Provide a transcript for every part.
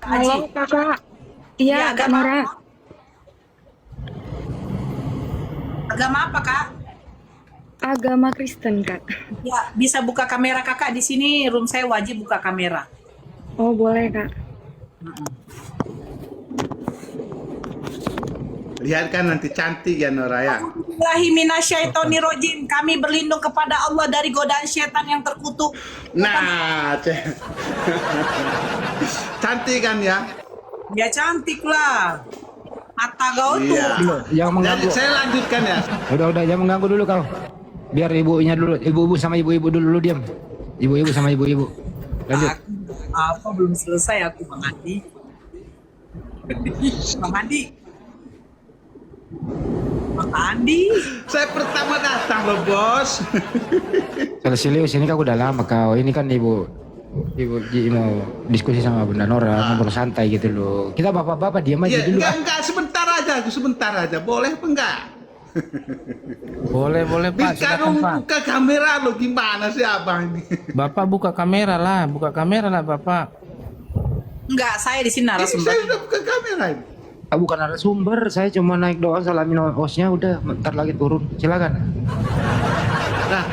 Halo Aji. kakak, iya Ya, Kak agama Nora. agama apa, Kak? Agama Kristen Kak. Ya, bisa buka kamera Kakak di sini, room saya wajib buka kamera. Oh boleh Kak. Lihat kan nanti cantik ya Nora ya. Bismillahi minasyaitonirrojim. Kami berlindung kepada Allah dari godaan setan yang terkutuk. Nah, cantik kan ya. Ya cantik lah. Mata kau tuh. Iya. Jangan Jadi mengganggu. saya lanjutkan ya. Udah, jangan mengganggu dulu kau. Biar ibunya dulu, ibu-ibu sama ibu-ibu dulu diam. Ibu-ibu sama ibu-ibu. Lanjut. Apa belum selesai aku, Bang Andi? Bang Andi. Bang Andi. Saya pertama datang loh bos. Serius ini kan udah lama kau. Ini kan ibu Ji mau diskusi sama Bunda Nora, ngobrol santai gitu loh. Kita bapak-bapak diam aja Ya, dulu. enggak, sebentar aja. Boleh apa enggak? Boleh Pak, Bisa silakan dong Pak. buka kamera lo, gimana sih abang ini? Bapak buka kamera lah Bapak. Enggak, saya di sini Ini narasumber. saya udah buka kamera ini. Bukan narasumber, saya cuma naik doang salamin hostnya udah, bentar lagi turun. Silakan. Nah,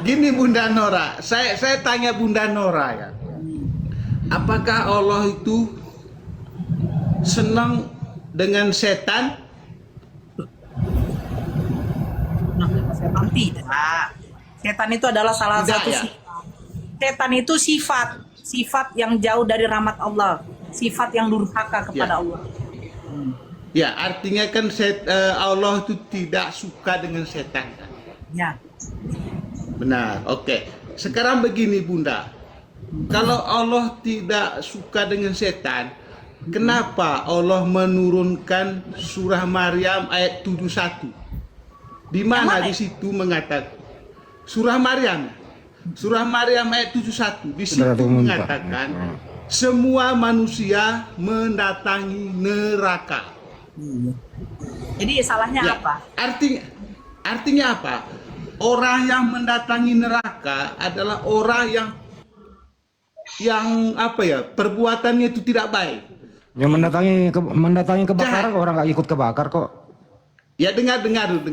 gini Bunda Nora. Saya tanya Bunda Nora ya. Apakah Allah itu senang dengan setan? Setan tidak. Setan itu adalah salah Tidak, satu ya? sifat. Setan itu sifat yang jauh dari rahmat Allah, sifat yang durhaka kepada Ya. Allah. Ya, artinya kan Allah itu tidak suka dengan setan. Kan? Ya. Benar, oke. Sekarang begini Bunda. Kalau Allah tidak suka dengan setan, kenapa Allah menurunkan surah Maryam ayat 71? Di mana di situ mengatakan surah Maryam ayat 71 di situ Sudah tunggu, Pak. mengatakan semua manusia mendatangi neraka. Jadi salahnya Ya, apa? artinya apa? Orang yang mendatangi neraka adalah orang yang apa ya? Perbuatannya itu tidak baik. Yang mendatangi kebakaran orang nggak ikut kebakar kok. Ya dengar dulu.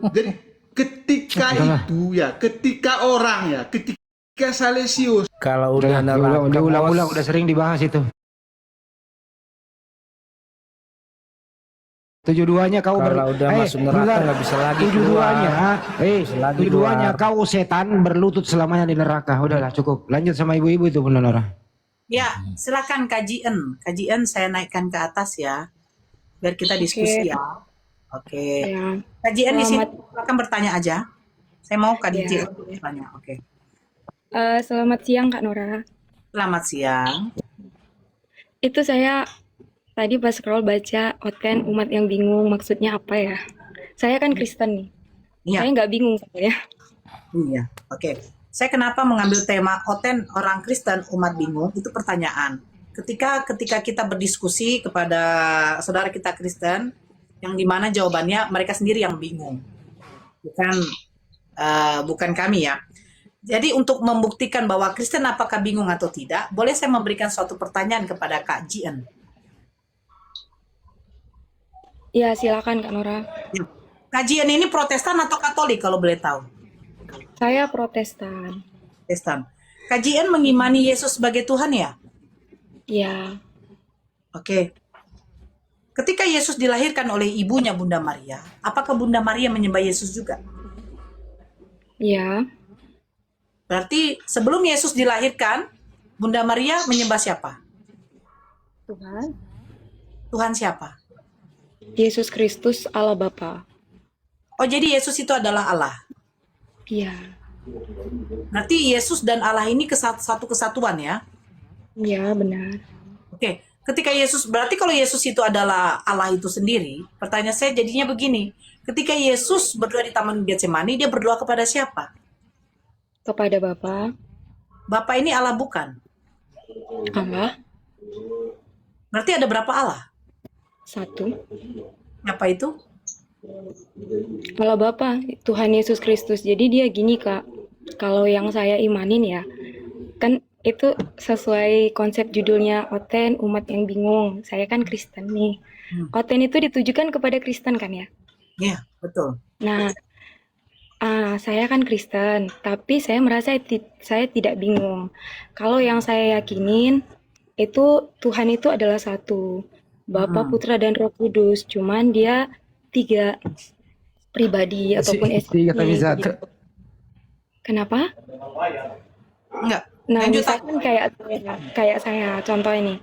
Jadi ketika itu ya, ketika Salesius Kalau udah neraka, Diulang-ulang bos. udah sering dibahas itu. 72-nya kau Kalau udah masuk neraka nggak bisa lagi keluar. 72-nya kau setan berlutut selamanya di neraka. Udahlah cukup. Lanjut sama ibu-ibu itu Bunda Nora. Ya, silakan kajian saya naikkan ke atas ya, biar kita diskusi ya. Oke. Ya. Kajian di sini Selamat- silakan bertanya aja. Saya mau Kak Ya. DJ bertanya. Oke. Selamat siang Kak Nora. Selamat siang. Itu saya tadi pas scroll baca Oten umat yang bingung maksudnya apa ya? Saya kan Kristen nih. Iya. Saya nggak bingung sebenarnya. Iya. Oke. Saya kenapa mengambil tema Oten orang Kristen umat bingung itu pertanyaan. Ketika kita berdiskusi kepada saudara kita Kristen, yang dimana jawabannya mereka sendiri yang bingung, bukan kami ya. Jadi untuk membuktikan bahwa Kristen apakah bingung atau tidak, boleh saya memberikan suatu pertanyaan kepada Kak Jien. Ya silakan Kak Nora. Kak Jien ini Protestan atau Katolik kalau boleh tahu? Saya Protestan. Protestan. Kak Jien mengimani Yesus sebagai Tuhan ya? Ya. Oke. Ketika Yesus dilahirkan oleh ibunya Bunda Maria, apakah Bunda Maria menyembah Yesus juga? Ya. Berarti sebelum Yesus dilahirkan, Bunda Maria menyembah siapa? Tuhan. Tuhan siapa? Yesus Kristus Allah Bapa. Oh, jadi Yesus itu adalah Allah. Iya. Berarti Yesus dan Allah ini satu kesatuan ya? Ya benar. Oke. Ketika Yesus, berarti kalau Yesus itu adalah Allah itu sendiri, pertanyaan saya jadinya begini. Ketika Yesus berdoa di Taman Getsemani, dia berdoa kepada siapa? Kepada Bapa, Bapa ini Allah bukan? Allah, Berarti ada berapa Allah? satu. Apa itu? Allah Bapa, Tuhan Yesus Kristus. Jadi dia gini Kak, kalau yang saya imanin ya, kan itu sesuai konsep judulnya Oten, umat yang bingung. Saya kan Kristen nih. Oten itu ditujukan kepada Kristen kan ya? Iya, betul. Nah, saya kan Kristen, tapi saya merasa saya tidak bingung. Kalau yang saya yakinin itu Tuhan itu adalah satu, Bapa, Putra, dan Roh Kudus. Cuman dia 3 pribadi ataupun Tiga tapi esensi satu. gitu. Kenapa? Enggak. Nah, Lanjut. misalkan kayak saya, contoh ini.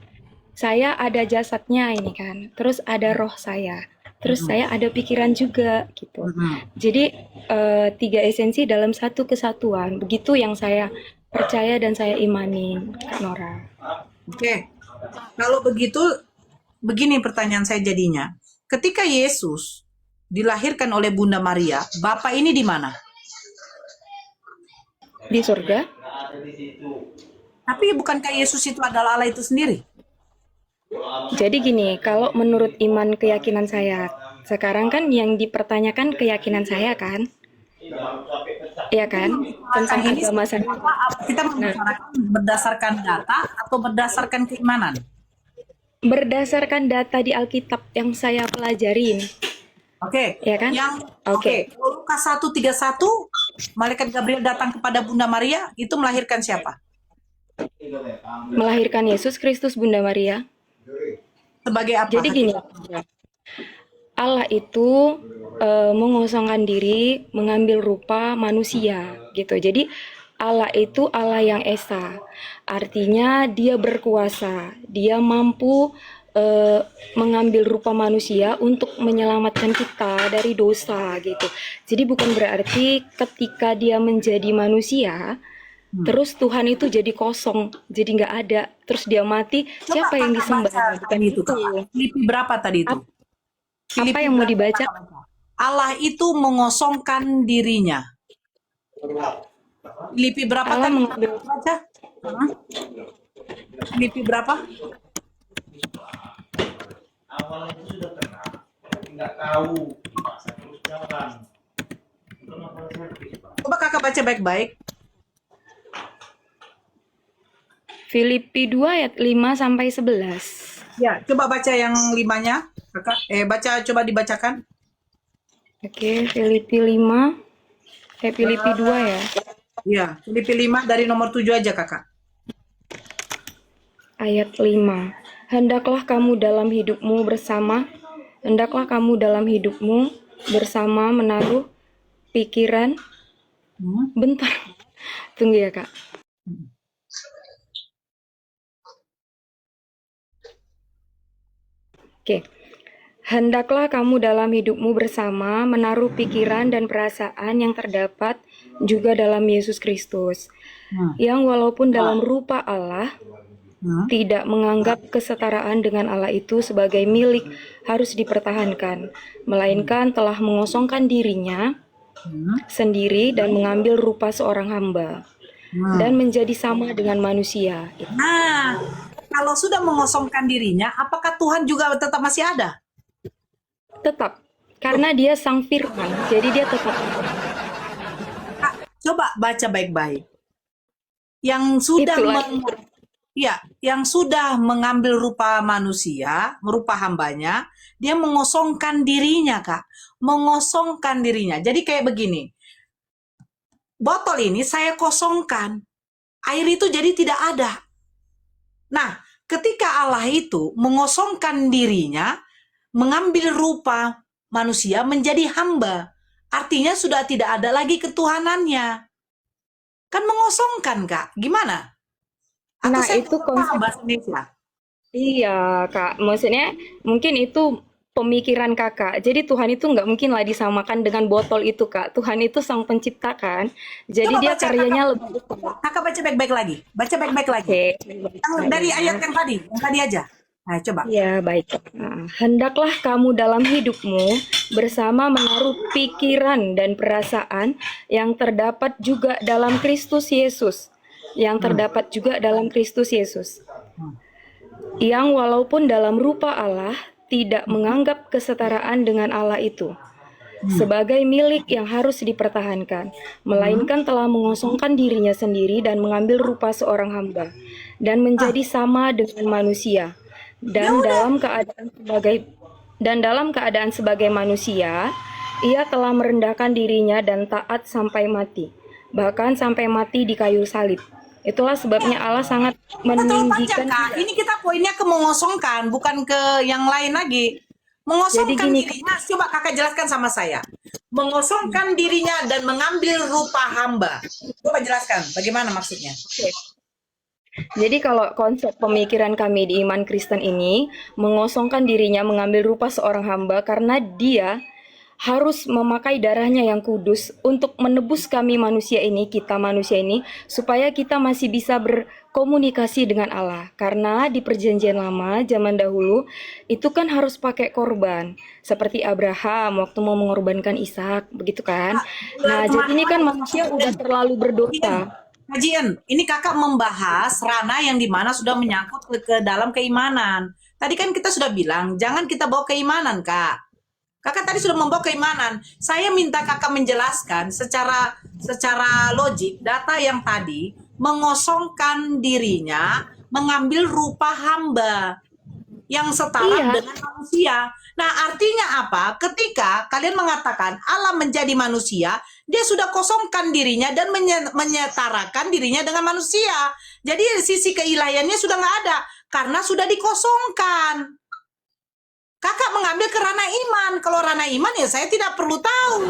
Saya ada jasadnya ini kan, terus ada roh saya, terus saya ada pikiran juga gitu. Jadi 3 esensi dalam satu kesatuan. Begitu yang saya percaya dan saya imani, Kak Nora. Oke. Kalau begitu, begini pertanyaan saya jadinya. Ketika Yesus dilahirkan oleh Bunda Maria, Bapa ini di mana? Di surga? Tapi bukankah Yesus itu adalah Allah itu sendiri? Jadi gini, kalau menurut iman keyakinan saya, sekarang kan yang dipertanyakan keyakinan saya kan? Iya kan? Tentang Ini agama saya. kita membicarakan berdasarkan data atau berdasarkan keimanan? Berdasarkan data di Alkitab yang saya pelajarin. Oke. Ya kan? Oke. Lukas 1:31, malaikat Gabriel datang kepada Bunda Maria, itu melahirkan siapa? Melahirkan Yesus Kristus Bunda Maria. Sebagai apa? Jadi gini, Allah itu mengosongkan diri, mengambil rupa manusia gitu. Jadi Allah itu Allah yang esa. Artinya dia berkuasa, dia mampu mengambil rupa manusia untuk menyelamatkan kita dari dosa gitu. Jadi bukan berarti ketika dia menjadi manusia, terus Tuhan itu jadi kosong, jadi nggak ada, terus dia mati, siapa yang disembah? Bukan itu. Filipi berapa tadi itu? Apa yang mau dibaca? Allah itu mengosongkan dirinya. Filipi berapa Allah tadi? mengambil Baca. Filipi berapa? Awalnya itu sudah kenal, tapi nggak tahu, dipaksa terus jalan. Coba kakak baca baik-baik. Filipi 2 ayat 5 sampai 11. Ya, coba baca yang 5-nya. Kakak, baca, coba dibacakan. Oke, Filipi 5. Filipi 2 ya. Iya, Filipi 5 dari nomor 7 aja, kakak. Ayat 5. Hendaklah kamu dalam hidupmu bersama menaruh pikiran. Bentar. Tunggu ya, Kak. Oke. Hendaklah kamu dalam hidupmu bersama menaruh pikiran dan perasaan yang terdapat juga dalam Yesus Kristus. Yang walaupun dalam rupa Allah, tidak menganggap kesetaraan dengan Allah itu sebagai milik harus dipertahankan, melainkan telah mengosongkan dirinya sendiri dan mengambil rupa seorang hamba dan menjadi sama dengan manusia. Nah, kalau sudah mengosongkan dirinya, apakah Tuhan juga tetap masih ada? Tetap, karena dia sang firman, jadi dia tetap. Kak, coba baca baik-baik. Yang sudah yang sudah mengambil rupa manusia, rupa hambanya, dia mengosongkan dirinya, Kak. Mengosongkan dirinya. Jadi kayak begini. Botol ini saya kosongkan. Air itu jadi tidak ada. Nah, ketika Allah itu mengosongkan dirinya, mengambil rupa manusia menjadi hamba. Artinya sudah tidak ada lagi ketuhanannya. Kan mengosongkan, Kak. Gimana? Atau Nah, saya itu paham bahasa Indonesia? Iya, Kak. Maksudnya mungkin itu pemikiran Kakak. Jadi Tuhan itu nggak mungkin lah disamakan dengan botol itu, Kak. Tuhan itu sang pencipta kan. Jadi Coba dia baca, karyanya lebih Kakak baca baik-baik lagi. Baca baik-baik lagi. Oke. Yang dari ayat yang tadi aja. Nah, coba. Ya, baik. Nah, hendaklah kamu dalam hidupmu bersama menaruh pikiran dan perasaan yang terdapat juga dalam Kristus Yesus. Yang terdapat juga dalam Kristus Yesus. Yang walaupun dalam rupa Allah tidak menganggap kesetaraan dengan Allah itu sebagai milik yang harus dipertahankan, melainkan telah mengosongkan dirinya sendiri dan mengambil rupa seorang hamba dan menjadi sama dengan manusia. Dan dalam keadaan sebagai manusia, ia telah merendahkan dirinya dan taat sampai mati, bahkan sampai mati di kayu salib. Itulah sebabnya Allah sangat Kita terlalu panjang, meninggikan Kak. Ini kita poinnya ke mengosongkan, bukan ke yang lain lagi. Mengosongkan Jadi gini, dirinya, coba kakak jelaskan sama saya. Mengosongkan dirinya dan mengambil rupa hamba. Coba jelaskan, bagaimana maksudnya? Jadi kalau konsep pemikiran kami di iman Kristen ini, mengosongkan dirinya mengambil rupa seorang hamba karena dia harus memakai darahnya yang kudus untuk menebus kami manusia ini, kita manusia ini, supaya kita masih bisa berkomunikasi dengan Allah. Karena di perjanjian lama, zaman dahulu, itu kan harus pakai korban. Seperti Abraham waktu mau mengorbankan Ishak, begitu kan? Nah, jadi ini kan manusia udah terlalu berdosa. Kajian, ini kakak membahas ranah yang dimana sudah menyangkut ke dalam keimanan. Tadi kan kita sudah bilang, jangan kita bawa keimanan, Kak. Kakak tadi sudah membawa keimanan. Saya minta kakak menjelaskan secara logik data yang tadi mengosongkan dirinya, mengambil rupa hamba yang setara Iya. dengan manusia. Nah, artinya apa? Ketika kalian mengatakan Allah menjadi manusia, dia sudah kosongkan dirinya dan menyetarakan dirinya dengan manusia. Jadi sisi keilahiannya sudah nggak ada karena sudah dikosongkan. Kakak mengambil ke ranah iman. Kalau ranah iman ya saya tidak perlu tahu.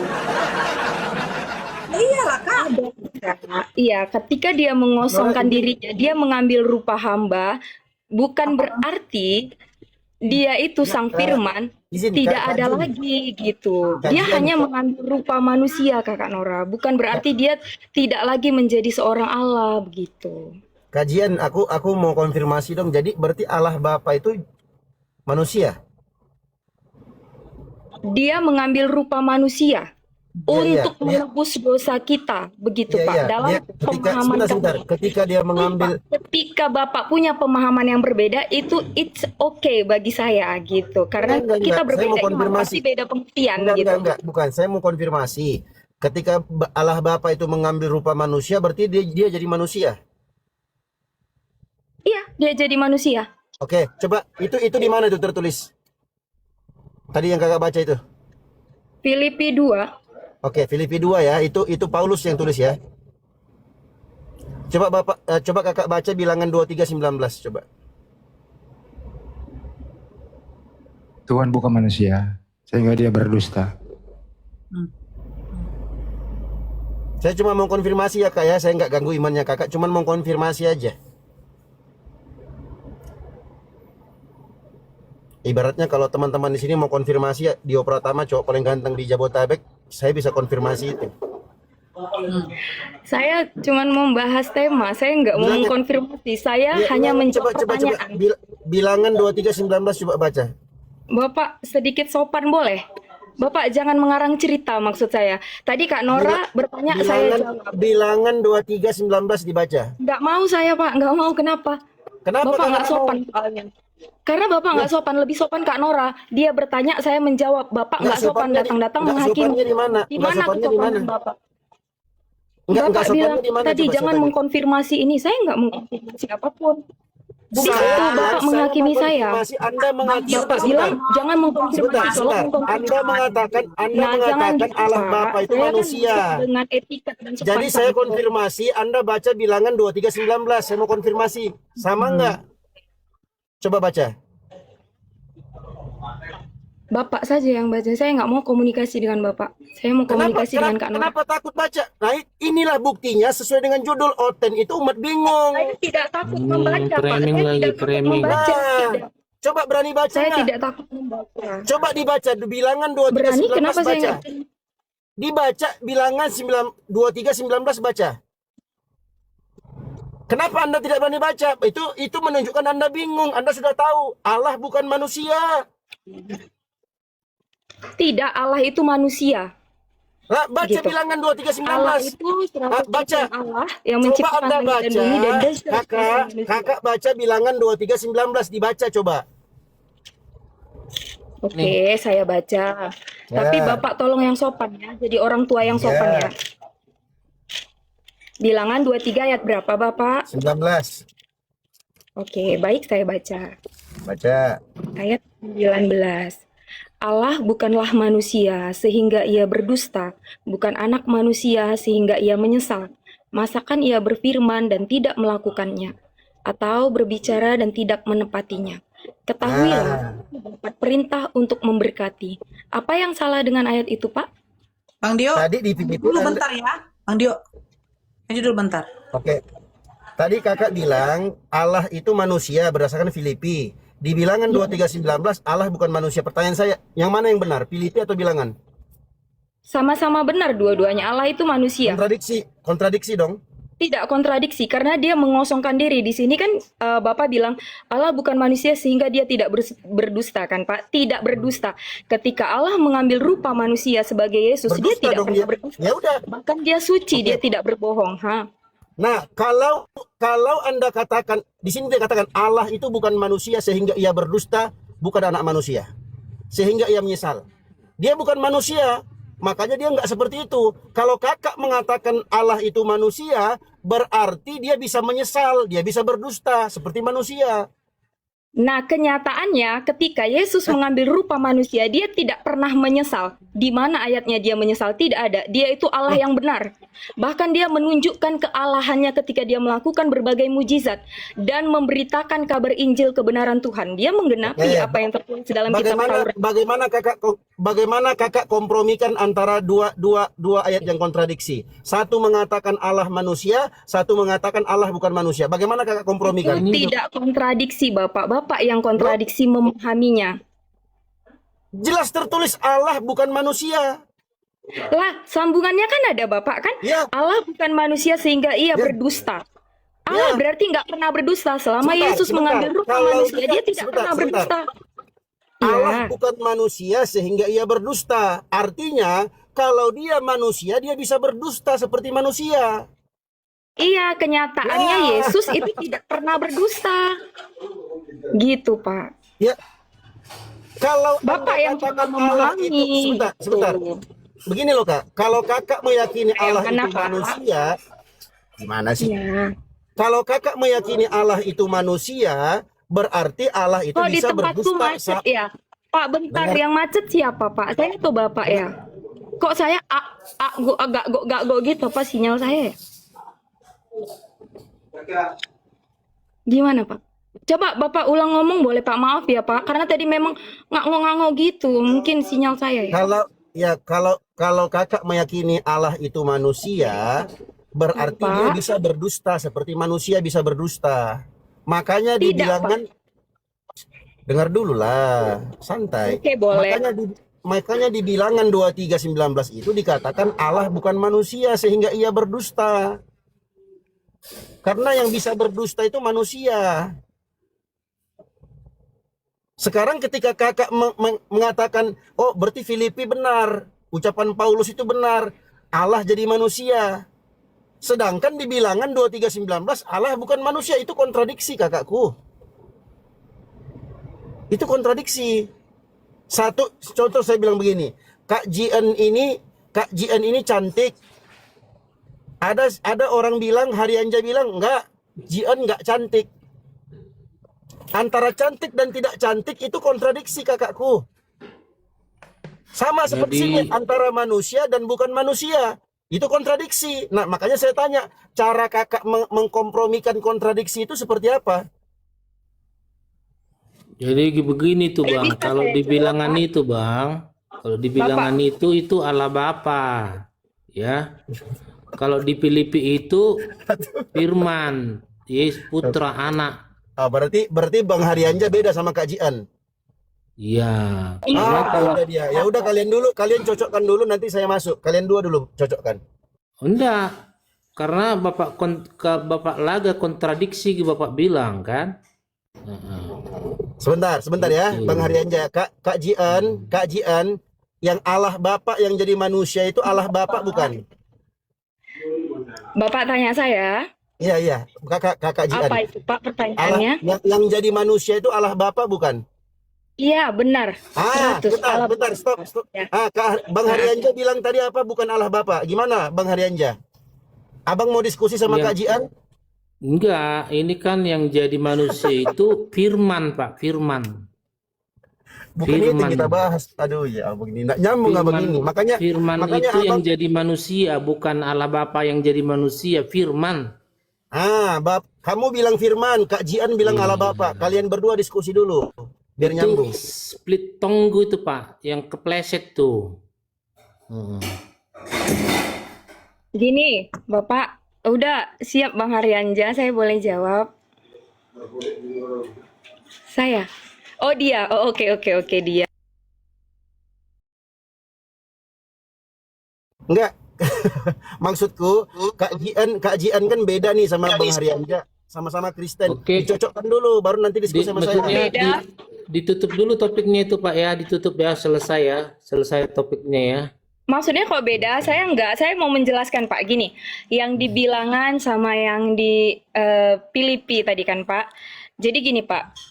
Iyalah, Kak. Iya, ketika dia mengosongkan dirinya, dia mengambil rupa hamba, bukan berarti dia itu sang firman izin, tidak Kak ada Jun. lagi gitu. Dia Kajian, hanya Kak. mengambil rupa manusia, Kakak Nora. Bukan berarti dia tidak lagi menjadi seorang Allah begitu. Kajian, aku mau konfirmasi dong. Jadi berarti Allah Bapa itu manusia? Dia mengambil rupa manusia Iya, untuk menebus dosa kita, begitu Iya, Pak. iya. Dalam Dia, pemahaman sebentar. kami. Ketika dia mengambil, Ketika Bapak punya pemahaman yang berbeda, itu it's okay bagi saya gitu. Karena Enggak. kita Saya berbeda mau iman, konfirmasi. pasti beda pengertian gitu. enggak. Bukan, saya mau konfirmasi. Ketika Allah Bapa itu mengambil rupa manusia, berarti dia jadi manusia. Iya, dia jadi manusia. Oke, coba itu di mana itu tertulis? Tadi yang kakak baca itu. Filipi 2. Oke, Filipi 2 ya. Itu Paulus yang tulis ya. Coba coba kakak baca Bilangan 23:19 coba. Tuhan bukan manusia, sehingga dia berdusta. Saya cuma mau konfirmasi ya kak ya. Saya nggak ganggu imannya kakak. Cuma mau konfirmasi aja. Ibaratnya kalau teman-teman di sini mau konfirmasi ya, Dio Pratama cowok paling ganteng di Jabodetabek, saya bisa konfirmasi itu. Saya cuma membahas tema, saya nggak mau Bilangan- mengkonfirmasi. Saya Ya, hanya menjawab coba. pertanyaan. Bilangan 23:19 coba baca. Bapak sedikit sopan boleh? Bapak jangan mengarang cerita maksud saya. Tadi Kak Nora bertanya, saya jawab. Bilangan 23:19 dibaca. Nggak mau saya Pak, nggak mau. Kenapa? Kenapa Bapak nggak kakak mau? sopan soalnya. Karena Bapak nggak sopan, lebih sopan Kak Nora. Dia bertanya, saya menjawab. Bapak nggak sopan, datang-datang nggak menghakimi. sopannya di mana? Di Nggak mana sopannya di kesopanan mana? Bapak? Nggak Bapak sopannya bilang di mana? tadi Coba jangan tanya. mengkonfirmasi ini. Saya nggak mengkonfirmasi apapun. Di Bukan, situ Bapak menghakimi mau saya. konfirmasi, Anda mengatakan Bapak bilang jangan mengkonfirmasi. Tolong sebentar. mengkonfirmasi. Anda mengatakan Nah, jangan gitu, Allah Pak. Bapa itu Saya kan manusia. hidup dengan etika dan sopan Jadi saya santun. konfirmasi, Anda baca Bilangan 23:19. Saya mau konfirmasi. Sama nggak? Coba baca. Bapak saja yang baca. Saya nggak mau komunikasi dengan Bapak. Saya mau komunikasi dengan Kak Nora. Kenapa takut baca? Nah, inilah buktinya sesuai dengan judul Oten itu umat bingung. Saya tidak takut membaca, Pak. framing Saya lagi, tidak takut framing. membaca. Nah, Tidak. coba berani baca Saya nggak? tidak takut membaca. Coba dibaca Bilangan Berani? 23:19 Kenapa saya baca. nggak? Dibaca Bilangan 23:19 baca. Kenapa Anda tidak berani baca? Itu menunjukkan Anda bingung. Anda sudah tahu Allah bukan manusia. Tidak, Allah itu manusia. Lah, baca Gitu. Bilangan Allah 23:19. itu 100% baca. Allah yang Coba menciptakan Anda langit dan baca. bumi dan dia 100% manusia. Kakak baca Bilangan 23:19 dibaca coba. Oke, saya baca. Tapi Ya. Bapak tolong yang sopan ya. Jadi orang tua yang sopan ya. Bilangan 23 ayat berapa Bapak? 19. Oke, baik saya baca. Baca. Ayat 19. Allah bukanlah manusia sehingga ia berdusta, bukan anak manusia sehingga ia menyesal. Masakan ia berfirman dan tidak melakukannya, atau berbicara dan tidak menepatinya. Ketahuilah, dapat perintah untuk memberkati. Apa yang salah dengan ayat itu, Pak? Bang Dio, Tadi di Filipi dulu bentar ya. Bang Dio, maju dulu bentar. Oke. Tadi kakak bilang Allah itu manusia berdasarkan Filipi. Di bilangan 23:19 Allah bukan manusia. Pertanyaan saya, yang mana yang benar? Filipi atau bilangan? Sama-sama benar dua-duanya. Allah itu manusia. Kontradiksi dong. Tidak kontradiksi karena dia mengosongkan diri. Di sini kan Bapak bilang Allah bukan manusia sehingga dia tidak berdusta kan Pak? Tidak berdusta. Ketika Allah mengambil rupa manusia sebagai Yesus, dia Berdusta tidak dong pernah dia. berdusta. Ya udah. Bahkan dia suci, Oke. dia tidak berbohong. Nah, kalau Anda katakan di sini dia katakan Allah itu bukan manusia sehingga ia berdusta, bukan anak manusia. Sehingga ia menyesal. Dia bukan manusia, makanya dia nggak seperti itu. Kalau kakak mengatakan Allah itu manusia, berarti dia bisa menyesal, dia bisa berdusta seperti manusia. Nah, kenyataannya ketika Yesus mengambil rupa manusia, dia tidak pernah menyesal. Di mana ayatnya dia menyesal? Tidak ada. Dia itu Allah yang benar. Bahkan dia menunjukkan kealahannya ketika dia melakukan berbagai mujizat dan memberitakan kabar Injil kebenaran Tuhan. Dia menggenapi apa yang tertulis dalam kitab Taurat. Bagaimana kakak kompromikan antara dua ayat yang kontradiksi? Satu mengatakan Allah manusia, satu mengatakan Allah bukan manusia. Bagaimana kakak kompromikan? Itu tidak kontradiksi, Bapak. Bapak yang kontradiksi memahaminya. Jelas tertulis Allah bukan manusia. Lah, sambungannya kan ada Bapak kan? Ya. Allah bukan manusia sehingga ia Ya. berdusta. Allah Ya. berarti nggak pernah berdusta. Selama Yesus mengambil rupa Kalau manusia, kita- dia tidak pernah berdusta. Allah Iya. bukan manusia sehingga ia berdusta. Artinya, kalau dia manusia, dia bisa berdusta seperti manusia. Iya, kenyataannya Ya. Yesus itu tidak pernah berdusta. Gitu, Pak. Ya. Kalau Bapak Anda yang katakan coba Allah memahami. itu sebentar. Tuh. Begini loh Kak, kalau kakak meyakini Allah Mana, itu Pak? manusia, gimana sih? Iya. Kalau kakak meyakini Allah itu manusia, berarti Allah itu Kok di bisa tempatku berdusta. macet ya? Pak, bentar, Dengar. yang macet siapa, Pak? Saya itu Bapak ya. Kok saya agak go gitu apa sinyal saya ya? Gimana, Pak? Coba Bapak ulang ngomong boleh, Pak? Maaf ya, Pak. Karena tadi memang nganggo-nganggo gitu. Mungkin sinyal saya ya. Kalau kakak meyakini Allah itu manusia, berarti Pak. dia bisa berdusta seperti manusia bisa berdusta. Makanya di Tidak, bilangan, dengar dulu lah, santai. Oke, boleh. Makanya di bilangan 23:19 itu dikatakan Allah bukan manusia sehingga ia berdusta. Karena yang bisa berdusta itu manusia. Sekarang ketika kakak mengatakan, oh berarti Filipi benar, ucapan Paulus itu benar, Allah jadi manusia. Sedangkan di bilangan 23:19 Allah bukan manusia, itu kontradiksi kakakku. Itu kontradiksi. Satu contoh saya bilang begini, Kak Jian ini cantik. Ada orang bilang, Hari Anja bilang enggak, Jian enggak cantik. Antara cantik dan tidak cantik itu kontradiksi kakakku. Sama seperti sini, antara manusia dan bukan manusia. Itu kontradiksi. Nah, makanya saya tanya, cara kakak mengkompromikan kontradiksi itu seperti apa? Jadi begini tuh Bang, Bisa kalau saya di jawab, bilangan Pak? itu Bang, kalau di bilangan itu Allah Bapa, ya. Kalau di Filipi itu Firman, Yesus Putra Anak. Berarti Bang Haryanja beda sama Kak Jian. Iya. Udah dia. Ya udah kalian cocokkan dulu, nanti saya masuk. Kalian dua dulu cocokkan. Enggak, karena Bapak Laga kontradiksi Bapak bilang kan. Sebentar ya, Bang Haryanja. Kak Jian, yang Allah Bapa yang jadi manusia itu Allah Bapa bukan? Bapak tanya saya, Iya. Kakak Jian. apa itu, Pak, Allah pertanyaannya? yang jadi manusia itu Allah Bapa bukan? Iya, benar. 100 bentar, Allah. bentar, stop. Ya. Bang Haryanja bilang tadi apa? Bukan Allah Bapa. Gimana, Bang Haryanja? Abang mau diskusi sama Yang Kak Jian? enggak, ini kan yang jadi manusia itu firman, Pak, firman. Bukan itu yang Firman. kita bahas. Aduh ya, begini nggak nyambung abang Firman, ini. Makanya firman makanya itu yang abang jadi manusia, bukan Allah Bapa yang jadi manusia, firman. kamu bilang firman, Kak Jian bilang Allah Bapa. Kalian berdua diskusi dulu biar Itu nyambung. split tonggo itu, Pak, yang kepleset tuh. Hmm. Gini, Bapak, udah siap Bang Haryanja, saya boleh jawab? Saya. Oh, dia. Oh, oke, dia. Enggak. Maksudku, Kak Jian kan beda nih sama Bang Haryanja. Sama-sama Kristen. Oke. Dicocokkan dulu, baru nanti diskusi sama saya. Maksudnya Beda. ditutup dulu topiknya itu, Pak, ya, ditutup ya, selesai topiknya ya. Maksudnya kok beda? Saya enggak. Saya mau menjelaskan, Pak. Gini, yang di Bilangan sama yang di Filipi tadi kan, Pak. Jadi gini, Pak.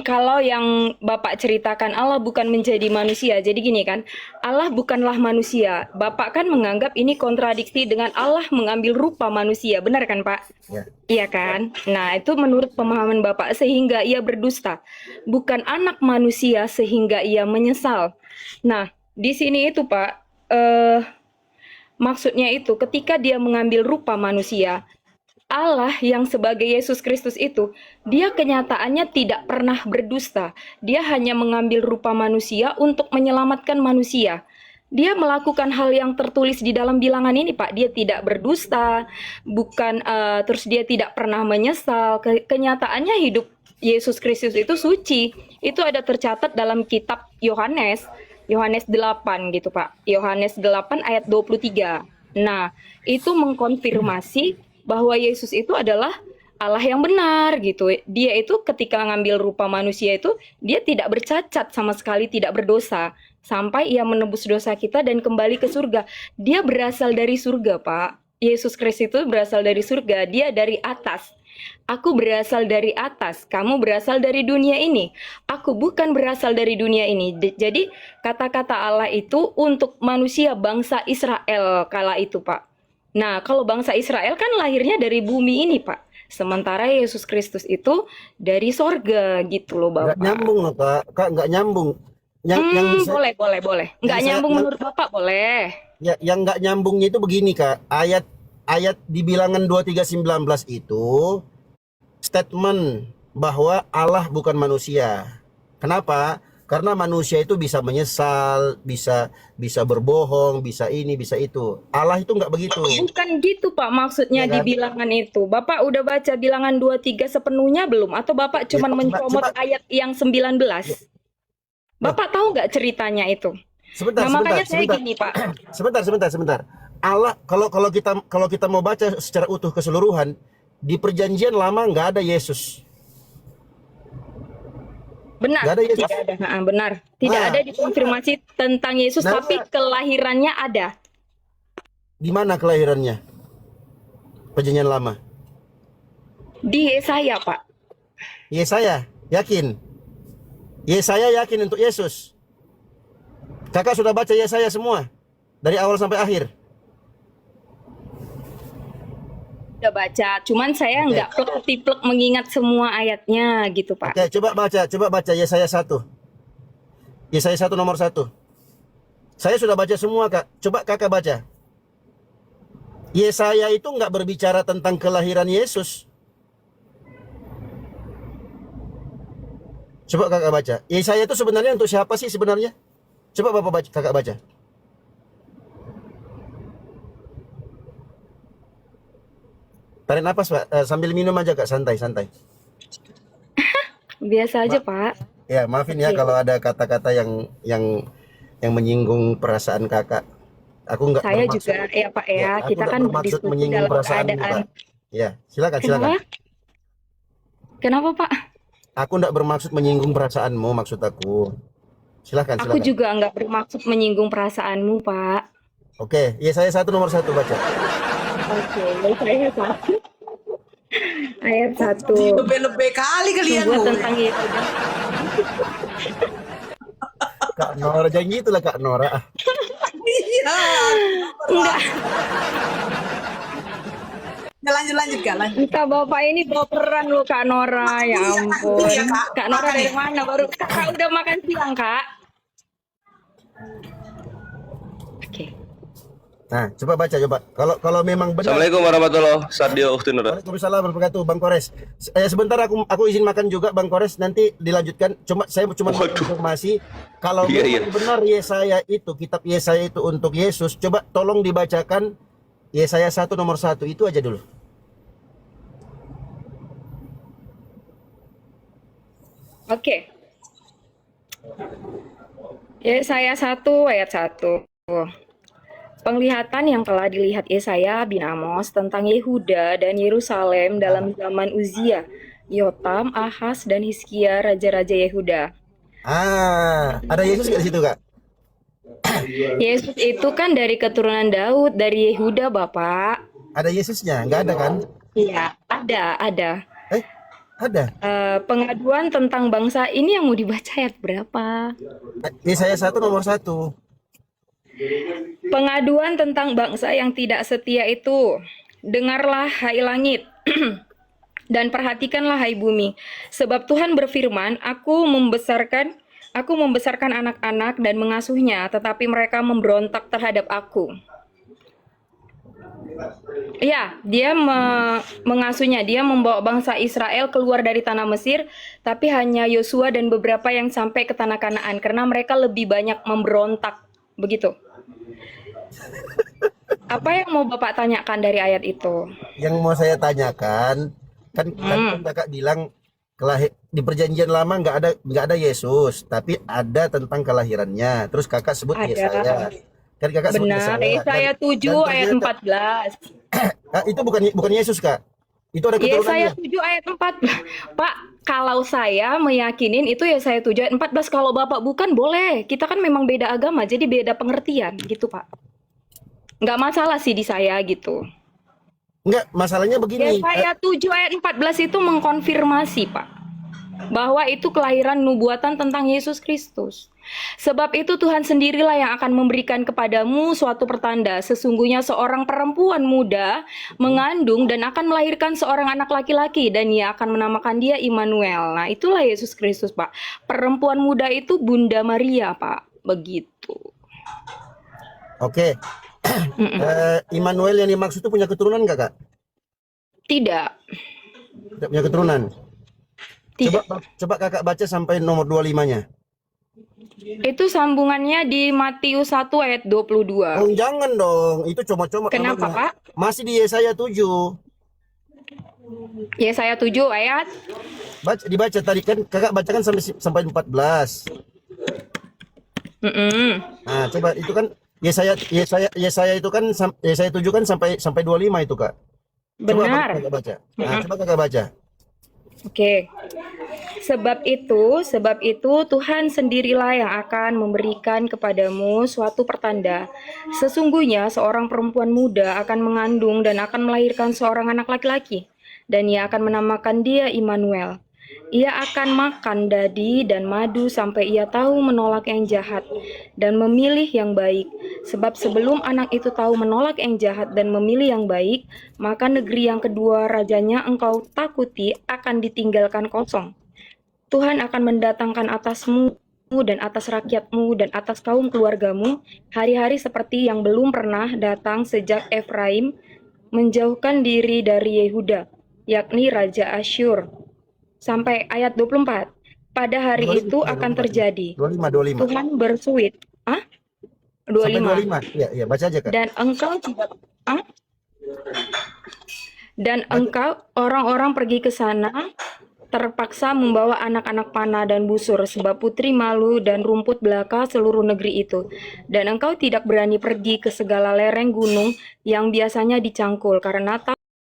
Kalau yang Bapak ceritakan Allah bukan menjadi manusia. Jadi gini kan, Allah bukanlah manusia. Bapak kan menganggap ini kontradiksi dengan Allah mengambil rupa manusia. Benar kan, Pak? Ya. Iya kan? Nah, itu menurut pemahaman Bapak sehingga ia berdusta. Bukan anak manusia sehingga ia menyesal. Nah, di sini itu, Pak, maksudnya itu ketika dia mengambil rupa manusia, Allah yang sebagai Yesus Kristus itu, dia kenyataannya tidak pernah berdusta. Dia hanya mengambil rupa manusia untuk menyelamatkan manusia. Dia melakukan hal yang tertulis di dalam Bilangan ini, Pak. Dia tidak berdusta, terus dia tidak pernah menyesal. Kenyataannya hidup Yesus Kristus itu suci. Itu ada tercatat dalam kitab Yohanes 8 gitu, Pak. Yohanes 8 ayat 23. Nah, itu mengkonfirmasi bahwa Yesus itu adalah Allah yang benar gitu. Dia itu ketika ngambil rupa manusia itu, dia tidak bercacat sama sekali, tidak berdosa. Sampai ia menebus dosa kita dan kembali ke surga. Dia berasal dari surga, Pak. Yesus Kristus itu berasal dari surga. Dia dari atas. Aku berasal dari atas, kamu berasal dari dunia ini. Aku bukan berasal dari dunia ini. Jadi kata-kata Allah itu untuk manusia bangsa Israel kala itu, Pak. Nah, kalau bangsa Israel kan lahirnya dari bumi ini, Pak. Sementara Yesus Kristus itu dari sorga gitu loh, Nggak Bapak. nyambung loh, Kak. Kak nggak nyambung. Yang bisa, Boleh. Nggak bisa- nyambung yang- menurut Bapak, boleh. ya, yang nggak nyambungnya itu begini, Kak. Ayat di Bilangan 23:19 itu statement bahwa Allah bukan manusia. Kenapa? Karena manusia itu bisa menyesal, bisa berbohong, bisa ini, bisa itu. Allah itu nggak begitu. Bukan gitu, Pak, maksudnya Iya di kan? Bilangan itu. Bapak udah baca Bilangan 23 sepenuhnya belum? Atau Bapak Ya, cuman mencomot coba. ayat yang 19? Bapak tahu nggak ceritanya itu? Sebentar, Nah, makanya saya sebentar. gini, Pak. Sebentar. Allah kalau kita mau baca secara utuh keseluruhan di perjanjian lama nggak ada Yesus. Benar, Nggak ada Yesus. tidak ada. Benar. Tidak Nah. ada dikonfirmasi tentang Yesus, Nah. tapi kelahirannya ada. Di mana kelahirannya? Perjanjian lama. Di Yesaya, Pak. Yesaya yakin. Yesaya yakin untuk Yesus. Kakak sudah baca Yesaya semua dari awal sampai akhir. Udah baca, cuman saya Oke. nggak plek-plek mengingat semua ayatnya gitu, Pak. Oke, coba baca Yesaya 1. Yesaya 1 nomor 1. Saya sudah baca semua, Kak. Coba Kakak baca. Yesaya itu nggak berbicara tentang kelahiran Yesus. Coba Kakak baca. Yesaya itu sebenarnya untuk siapa sih sebenarnya? Coba Bapak baca, Kakak baca. Tarik napas, Pak. Sambil minum aja, Kak. Santai. Biasa aja, Pak. Ya, maafin ya Oke. kalau ada kata-kata yang menyinggung perasaan Kakak. Aku nggak Saya bermaksud. juga, ya Pak ya, aku kita nggak kan bermaksud berdiskusi menyinggung dalam perasaanmu, keadaan. Kak. Ya, silakan. Kenapa? Kenapa, Pak? Aku nggak bermaksud menyinggung perasaanmu, maksud aku. Silakan. Aku juga nggak bermaksud menyinggung perasaanmu, Pak. Oke, Yesaya 1 nomor 1 baca. Oke, saya satu. Ayat 1. Lebih-lebih kali kalian Buat loh. tentang itu. Kak Nora, jangan gitu lah Kak Nora. Iya. Enggak, Ya, lanjut Kak, lanjut. Kak Bapak ini baperan lu Kak Nora, ya ampun. Iya, Kak. Kak Nora Makan dari ya? mana baru? Kakak udah makan siang, Kak? Oke. Nah, coba baca coba. Kalau memang benar. Assalamualaikum warahmatullahi wabarakatuh. Waalaikumsalam warahmatullahi wabarakatuh, Bang Kores. Sebentar aku izin makan juga, Bang Kores. Nanti dilanjutkan. Saya cuma mau Waduh. informasi kalau Iya, memang benar Yesaya itu, kitab Yesaya itu untuk Yesus. Coba tolong dibacakan Yesaya 1 nomor 1 itu aja dulu. Oke. Yesaya 1 ayat 1. Penglihatan yang telah dilihat Yesaya bin Amos tentang Yehuda dan Yerusalem dalam zaman Uzia, Yotam, Ahaz, dan Hizkia, raja-raja Yehuda. Ada Yesus nggak di situ, Kak? Yesus itu kan dari keturunan Daud, dari Yehuda, Bapak. Ada Yesusnya? Nggak ada kan? Iya, ada. Ada. Pengaduan tentang bangsa ini yang mau dibaca ayat berapa? Yesaya 1 nomor 1. Pengaduan tentang bangsa yang tidak setia itu. Dengarlah hai langit, dan perhatikanlah hai bumi. Sebab Tuhan berfirman, Aku membesarkan anak-anak dan mengasuhnya, tetapi mereka memberontak terhadap aku. Ya, dia mengasuhnya. Dia membawa bangsa Israel keluar dari tanah Mesir, tapi hanya Yosua dan beberapa yang sampai ke tanah Kanaan, karena mereka lebih banyak memberontak. Begitu. Apa yang mau Bapak tanyakan dari ayat itu? Yang mau saya tanyakan, kan Kakak bilang di perjanjian lama nggak ada Yesus, tapi ada tentang kelahirannya. Terus Kakak sebut Ada. Yesaya. Kan Kakak sebut Benar, Yesaya. Yesaya 7 ayat 14. Itu bukan Yesus, Kak. Itu ada Yesaya keturunannya. 7 ayat 14. Pak, kalau saya meyakinin itu Yesaya 7 ayat 14. Kalau Bapak bukan, boleh. Kita kan memang beda agama, jadi beda pengertian gitu, Pak. Nggak masalah sih di saya gitu. Enggak, masalahnya begini. Yesaya 7 ayat 14 itu mengkonfirmasi, Pak, bahwa itu kelahiran nubuatan tentang Yesus Kristus. Sebab itu Tuhan sendirilah yang akan memberikan kepadamu suatu pertanda. Sesungguhnya seorang perempuan muda mengandung dan akan melahirkan seorang anak laki-laki, dan ia akan menamakan dia Immanuel. Nah, itulah Yesus Kristus, Pak. Perempuan muda itu Bunda Maria, Pak. Begitu. Oke. Immanuel yang dimaksud itu punya keturunan nggak, Kak? Tidak. Tidak punya keturunan. Tidak. Coba Kakak baca sampai nomor 25-nya. Itu sambungannya di Matius 1 ayat 22. Oh, jangan dong. Itu comot-comot Kenapa, namanya. Pak? Masih di Yesaya 7. Yesaya 7 ayat Dibaca tadi kan Kakak bacakan sampai 14. Nah, coba itu kan Yesaya itu kan Yesaya 7 kan sampai 25 itu, Kak. Coba benar. Kakak baca. Nah, coba Kakak baca. Oke. Sebab itu Tuhan sendirilah yang akan memberikan kepadamu suatu pertanda. Sesungguhnya seorang perempuan muda akan mengandung dan akan melahirkan seorang anak laki-laki, dan ia akan menamakan dia Immanuel. Ia akan makan dadi dan madu sampai ia tahu menolak yang jahat dan memilih yang baik. Sebab sebelum anak itu tahu menolak yang jahat dan memilih yang baik, maka negeri yang kedua rajanya engkau takuti akan ditinggalkan kosong. Tuhan akan mendatangkan atasmu dan atas rakyatmu dan atas kaum keluargamu hari-hari seperti yang belum pernah datang sejak Efraim menjauhkan diri dari Yehuda, yakni Raja Asyur. Sampai ayat 24. Pada hari 25, itu akan terjadi. 25. Tuhan bersuit. Sampai 25. 25. Iya, baca aja, Kak. Dan engkau tidak. Dan engkau orang-orang pergi ke sana terpaksa membawa anak-anak panah dan busur, sebab putri malu dan rumput belaka seluruh negeri itu. Dan engkau tidak berani pergi ke segala lereng gunung yang biasanya dicangkul, karena